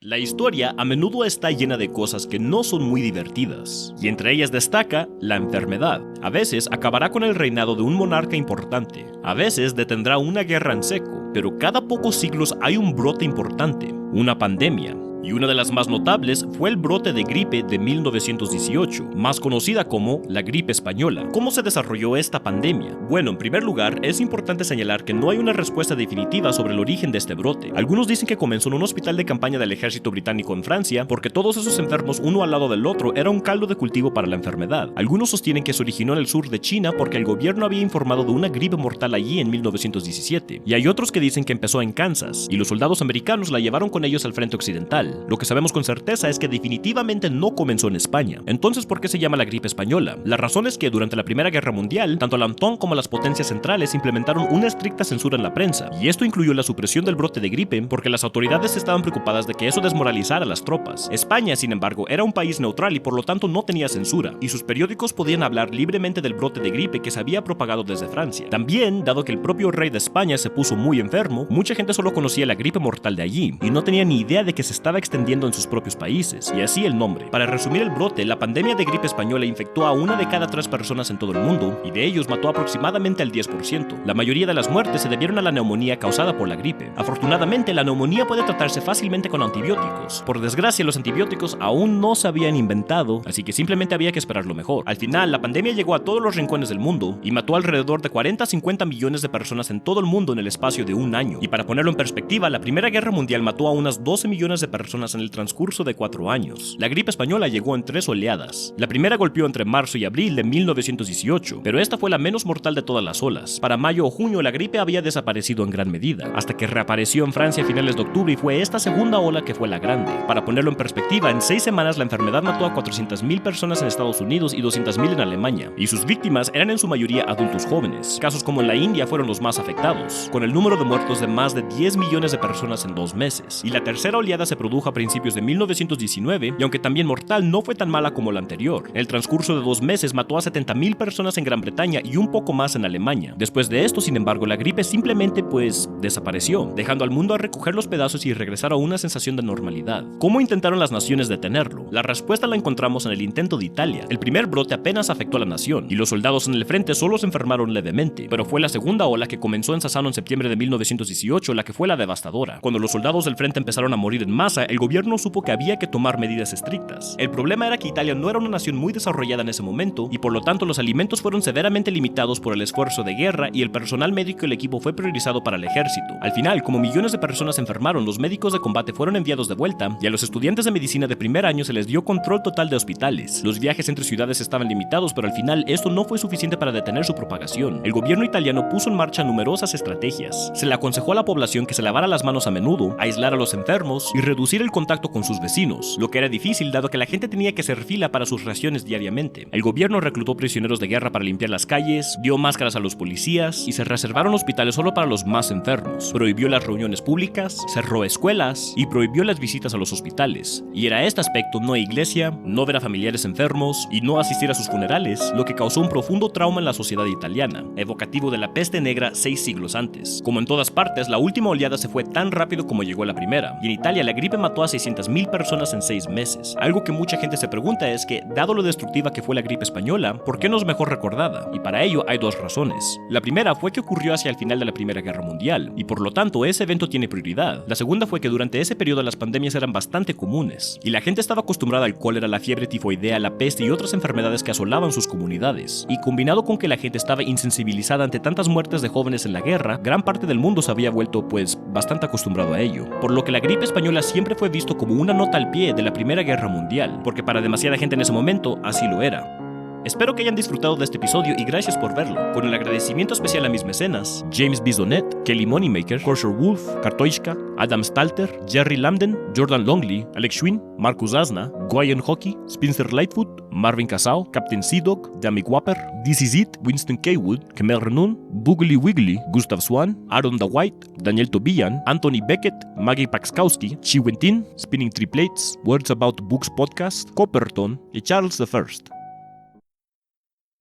La historia a menudo está llena de cosas que no son muy divertidas, y entre ellas destaca la enfermedad. A veces acabará con el reinado de un monarca importante, a veces detendrá una guerra en seco, pero cada pocos siglos hay un brote importante, una pandemia. Y una de las más notables fue el brote de gripe de 1918, más conocida como la gripe española. ¿Cómo se desarrolló esta pandemia? Bueno, en primer lugar, es importante señalar que no hay una respuesta definitiva sobre el origen de este brote. Algunos dicen que comenzó en un hospital de campaña del ejército británico en Francia, porque todos esos enfermos uno al lado del otro era un caldo de cultivo para la enfermedad. Algunos sostienen que se originó en el sur de China porque el gobierno había informado de una gripe mortal allí en 1917. Y hay otros que dicen que empezó en Kansas, y los soldados americanos la llevaron con ellos al frente occidental. Lo que sabemos con certeza es que definitivamente no comenzó en España. Entonces, ¿por qué se llama la gripe española? La razón es que durante la Primera Guerra Mundial, tanto el Entente como las potencias centrales implementaron una estricta censura en la prensa, y esto incluyó la supresión del brote de gripe porque las autoridades estaban preocupadas de que eso desmoralizara a las tropas. España, sin embargo, era un país neutral y por lo tanto no tenía censura, y sus periódicos podían hablar libremente del brote de gripe que se había propagado desde Francia. También, dado que el propio rey de España se puso muy enfermo, mucha gente solo conocía la gripe mortal de allí, y no tenía ni idea de que se estaba extendiendo en sus propios países, y así el nombre. Para resumir el brote, la pandemia de gripe española infectó a 1 de cada 3 personas en todo el mundo, y de ellos mató aproximadamente al 10%. La mayoría de las muertes se debieron a la neumonía causada por la gripe. Afortunadamente, la neumonía puede tratarse fácilmente con antibióticos. Por desgracia, los antibióticos aún no se habían inventado, así que simplemente había que esperar lo mejor. Al final, la pandemia llegó a todos los rincones del mundo, y mató alrededor de 40 a 50 millones de personas en todo el mundo en el espacio de un año. Y para ponerlo en perspectiva, la Primera Guerra Mundial mató a unas 12 millones de personas en el transcurso de 4 años. La gripe española llegó en 3 oleadas. La primera golpeó entre marzo y abril de 1918, pero esta fue la menos mortal de todas las olas. Para mayo o junio la gripe había desaparecido en gran medida, hasta que reapareció en Francia a finales de octubre y fue esta segunda ola que fue la grande. Para ponerlo en perspectiva, en 6 semanas la enfermedad mató a 400.000 personas en Estados Unidos y 200.000 en Alemania, y sus víctimas eran en su mayoría adultos jóvenes. Casos como en la India fueron los más afectados, con el número de muertos de más de 10 millones de personas en 2 meses. Y la tercera oleada se produjo a principios de 1919, y aunque también mortal, no fue tan mala como la anterior. En el transcurso de 2 meses mató a 70.000 personas en Gran Bretaña y un poco más en Alemania. Después de esto, sin embargo, la gripe simplemente desapareció, dejando al mundo a recoger los pedazos y regresar a una sensación de normalidad. ¿Cómo intentaron las naciones detenerlo? La respuesta la encontramos en el intento de Italia. El primer brote apenas afectó a la nación, y los soldados en el frente solo se enfermaron levemente, pero fue la segunda ola que comenzó en Sassano en septiembre de 1918 la que fue la devastadora. Cuando los soldados del frente empezaron a morir en masa, el gobierno supo que había que tomar medidas estrictas. El problema era que Italia no era una nación muy desarrollada en ese momento, y por lo tanto los alimentos fueron severamente limitados por el esfuerzo de guerra, y el personal médico y el equipo fue priorizado para el ejército. Al final, como millones de personas se enfermaron, los médicos de combate fueron enviados de vuelta, y a los estudiantes de medicina de primer año se les dio control total de hospitales. Los viajes entre ciudades estaban limitados, pero al final esto no fue suficiente para detener su propagación. El gobierno italiano puso en marcha numerosas estrategias. Se le aconsejó a la población que se lavara las manos a menudo, aislar a los enfermos y reducir el contacto con sus vecinos, lo que era difícil dado que la gente tenía que hacer fila para sus raciones diariamente. El gobierno reclutó prisioneros de guerra para limpiar las calles, dio máscaras a los policías y se reservaron hospitales solo para los más enfermos. Prohibió las reuniones públicas, cerró escuelas y prohibió las visitas a los hospitales. Y era este aspecto, no iglesia, no ver a familiares enfermos y no asistir a sus funerales, lo que causó un profundo trauma en la sociedad italiana, evocativo de la peste negra 6 siglos antes. Como en todas partes, la última oleada se fue tan rápido como llegó la primera, y en Italia la gripe mató a 600.000 personas en 6 meses. Algo que mucha gente se pregunta es que, dado lo destructiva que fue la gripe española, ¿por qué no es mejor recordada? Y para ello hay 2 razones. La primera fue que ocurrió hacia el final de la Primera Guerra Mundial, y por lo tanto ese evento tiene prioridad. La segunda fue que durante ese periodo las pandemias eran bastante comunes, y la gente estaba acostumbrada al cólera, la fiebre tifoidea, la peste y otras enfermedades que asolaban sus comunidades. Y combinado con que la gente estaba insensibilizada ante tantas muertes de jóvenes en la guerra, gran parte del mundo se había vuelto bastante acostumbrado a ello. Por lo que la gripe española siempre fue visto como una nota al pie de la Primera Guerra Mundial, porque para demasiada gente en ese momento así lo era. Espero que hayan disfrutado de este episodio y gracias por verlo. Con el agradecimiento especial a mis mecenas, James Bisonet, Kelly Moneymaker, Corsair Wolf, Kartoishka, Adam Stalter, Jerry Lambden, Jordan Longley, Alex Schwinn, Marcus Asna, Guyan Hockey, Spencer Lightfoot, Marvin Casao, Captain Seedog, Jamie Wapper, This Is It, Winston Kaywood, Kemel Renun, Boogly Wiggly, Gustav Swan, Aaron Da White, Daniel Tobian, Anthony Beckett, Maggie Paxkowski, Chi Wentin, Spinning Three Plates, Words About Books Podcast, Copperton y Charles I.